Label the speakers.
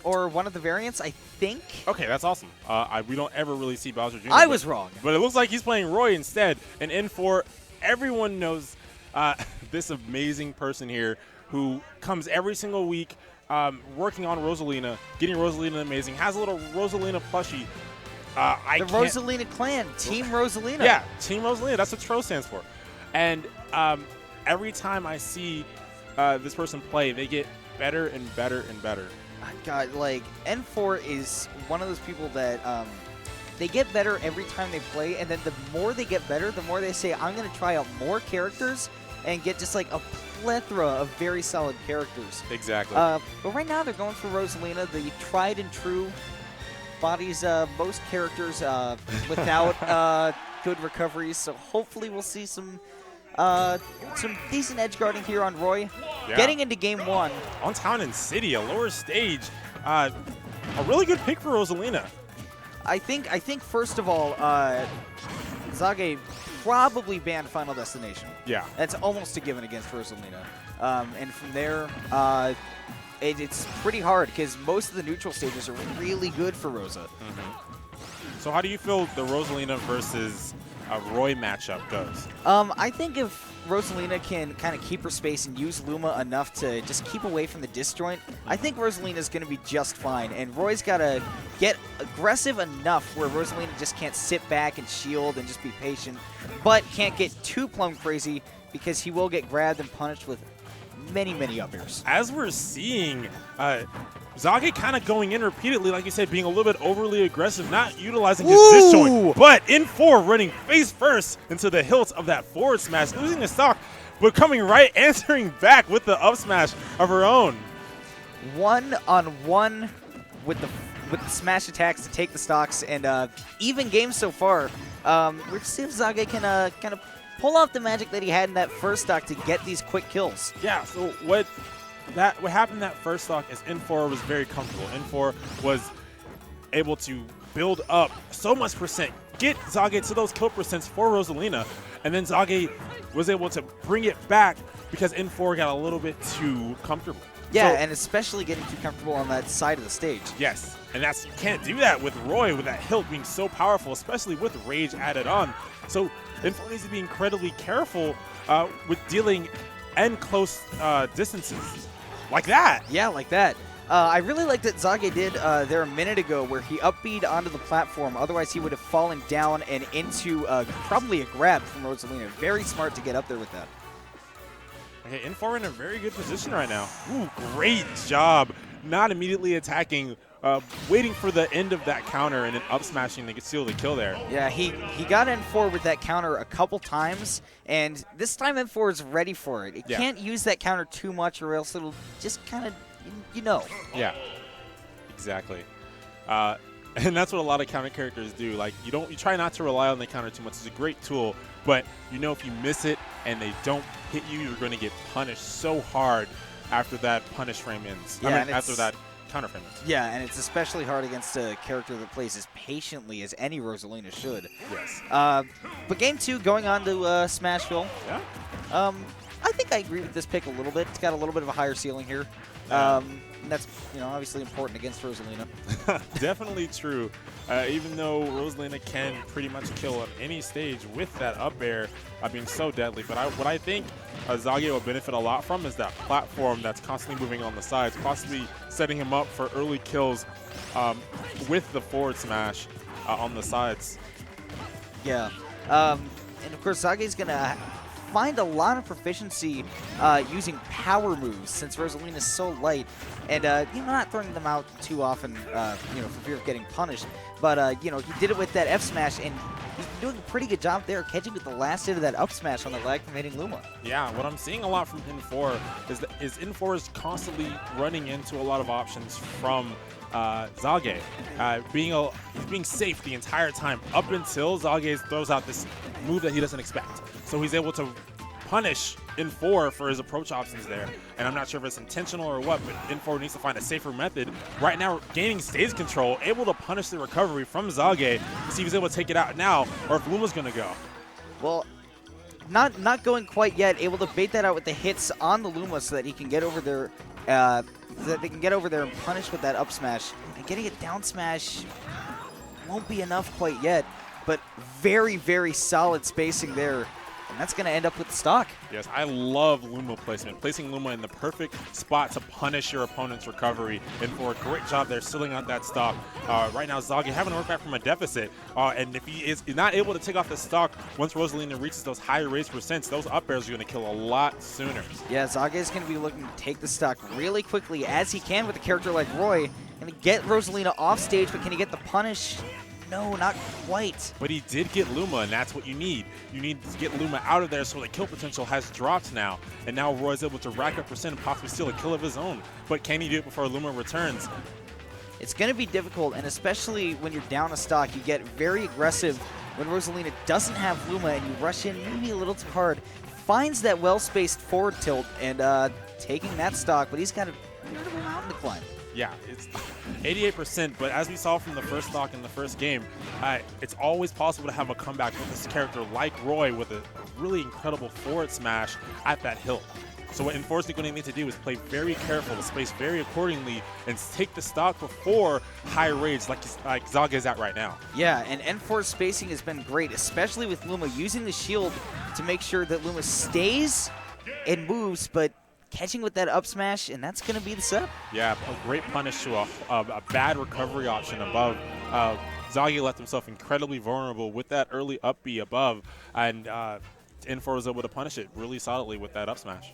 Speaker 1: or one of the variants, I think.
Speaker 2: Okay, that's awesome. We don't ever really see Bowser Jr.
Speaker 1: I was wrong.
Speaker 2: But it looks like he's playing Roy instead. And N4, everyone knows this amazing person here who comes every single week working on Rosalina, getting Rosalina amazing, has a little Rosalina plushie.
Speaker 1: The Rosalina clan, Team Rosalina.
Speaker 2: Yeah, Team Rosalina. That's what TRO stands for. And every time I see this person play, they get better and better and better.
Speaker 1: God, like, N4 is one of those people that they get better every time they play, and then the more they get better, the more they say, I'm going to try out more characters and get just like a plethora of very solid characters.
Speaker 2: Exactly.
Speaker 1: But right now they're going for Rosalina, the tried and true, bodies most characters without good recoveries, so hopefully we'll see some decent edge guarding here on Roy.
Speaker 2: Yeah.
Speaker 1: Getting into game 1.
Speaker 2: On Town and City, a lower stage. A really good pick for Rosalina.
Speaker 1: I think first of all, Xage probably banned Final Destination.
Speaker 2: Yeah.
Speaker 1: That's almost a given against Rosalina. And from there, it's pretty hard because most of the neutral stages are really good for Rosa.
Speaker 2: So how do you feel the Rosalina versus Roy matchup goes?
Speaker 1: I think if Rosalina can kind of keep her space and use Luma enough to just keep away from the disjoint, I think Rosalina's going to be just fine. And Roy's got to get aggressive enough where Rosalina just can't sit back and shield and just be patient, but can't get too plum crazy because he will get grabbed and punished with many, many up airs.
Speaker 2: As we're seeing, Xage kind of going in repeatedly, like you said, being a little bit overly aggressive, not utilizing his disjoint, but N4 running face first into the hilt of that forward smash, losing the stock, but coming right, answering back with the up smash of her own.
Speaker 1: 1-on-1 with the smash attacks to take the stocks, and even games so far. We're to see if Xage can kind of pull off the magic that he had in that first stock to get these quick kills.
Speaker 2: Yeah, so what happened that first stock is N4 was very comfortable. N4 was able to build up so much percent, get Xage to those kill percents for Rosalina, and then Xage was able to bring it back because N4 got a little bit too comfortable.
Speaker 1: Yeah,
Speaker 2: so,
Speaker 1: and especially getting too comfortable on that side of the stage.
Speaker 2: Yes, and you can't do that with Roy, with that hilt being so powerful, especially with Rage added on. So N4 needs to be incredibly careful with dealing and close distances. Like that.
Speaker 1: Yeah, like that. I really like that Xage did there a minute ago where he up-beat onto the platform. Otherwise, he would have fallen down and into probably a grab from Rosalina. Very smart to get up there with that.
Speaker 2: Okay, N4 in a very good position right now. Ooh, great job. Not immediately attacking, waiting for the end of that counter and then up smashing to seal the kill there.
Speaker 1: Yeah, he got N4 with that counter a couple times, and this time N4 is ready for it. It can't use that counter too much or else it'll just kind of,
Speaker 2: Yeah, exactly. And that's what a lot of counter characters do. Like, you try not to rely on the counter too much. It's a great tool, but if you miss it and they don't hit you, you're going to get punished so hard after that punish frame ends.
Speaker 1: Yeah,
Speaker 2: after that counter frame ends.
Speaker 1: Yeah, and it's especially hard against a character that plays as patiently as any Rosalina should.
Speaker 2: Yes.
Speaker 1: But game 2, going on to Smashville.
Speaker 2: Yeah.
Speaker 1: I think I agree with this pick a little bit. It's got a little bit of a higher ceiling here. That's obviously important against Rosalina.
Speaker 2: Definitely true. Even though Rosalina can pretty much kill on any stage with that up air being so deadly. But what I think Xage will benefit a lot from is that platform that's constantly moving on the sides, possibly setting him up for early kills with the forward smash on the sides. Yeah.
Speaker 1: And of course, Zage's going to find a lot of proficiency using power moves since Rosalina is so light, and not throwing them out too often, for fear of getting punished. But he did it with that F smash, and he's doing a pretty good job there, catching with the last hit of that up smash on the lag from hitting Luma.
Speaker 2: Yeah, what I'm seeing a lot from N4 is N4 is constantly running into a lot of options from Xage, being safe the entire time up until Xage throws out this move that he doesn't expect. So he's able to punish N4 for his approach options there. And I'm not sure if it's intentional or what, but N4 needs to find a safer method. Right now, gaining stage control, able to punish the recovery from Xage to see if he's able to take it out now or if Luma's going to go.
Speaker 1: Well, not going quite yet, able to bait that out with the hits on the Luma so that he can get over there that they can get over there and punish with that up smash. And getting a down smash won't be enough quite yet, but very, very solid spacing there. And that's going to end up with the stock.
Speaker 2: Yes, I love Luma placement. Placing Luma in the perfect spot to punish your opponent's recovery. And for a great job there, sealing out that stock. Right now, Xage having to work back from a deficit. And if he is not able to take off the stock, once Rosalina reaches those higher raise percents, those up airs are going to kill a lot sooner. Yeah,
Speaker 1: Xage is going to be looking to take the stock really quickly as he can with a character like Roy. Going to get Rosalina off stage, but can he get the punish? No, not quite.
Speaker 2: But he did get Luma, and that's what you need. You need to get Luma out of there so the kill potential has dropped now. And now Roy's able to rack up percent and possibly steal a kill of his own. But can he do it before Luma returns?
Speaker 1: It's going to be difficult, and especially when you're down a stock, you get very aggressive when Rosalina doesn't have Luma and you rush in maybe a little too hard. Finds that well-spaced forward tilt and taking that stock, but he's got a bit of a mountain to climb.
Speaker 2: Yeah, it's 88%, but as we saw from the first stock in the first game, it's always possible to have a comeback with this character like Roy with a really incredible forward smash at that hilt. So what Enfor's going to need to do is play very careful, to space very accordingly, and take the stock before high rage like Xage is at right now.
Speaker 1: Yeah, and N4's spacing has been great, especially with Luma using the shield to make sure that Luma stays and moves, but catching with that up smash, and that's going to be the setup.
Speaker 2: Yeah, a great punish to a bad recovery option above. Xage left himself incredibly vulnerable with that early up B above, and N4 was able to punish it really solidly with that up smash.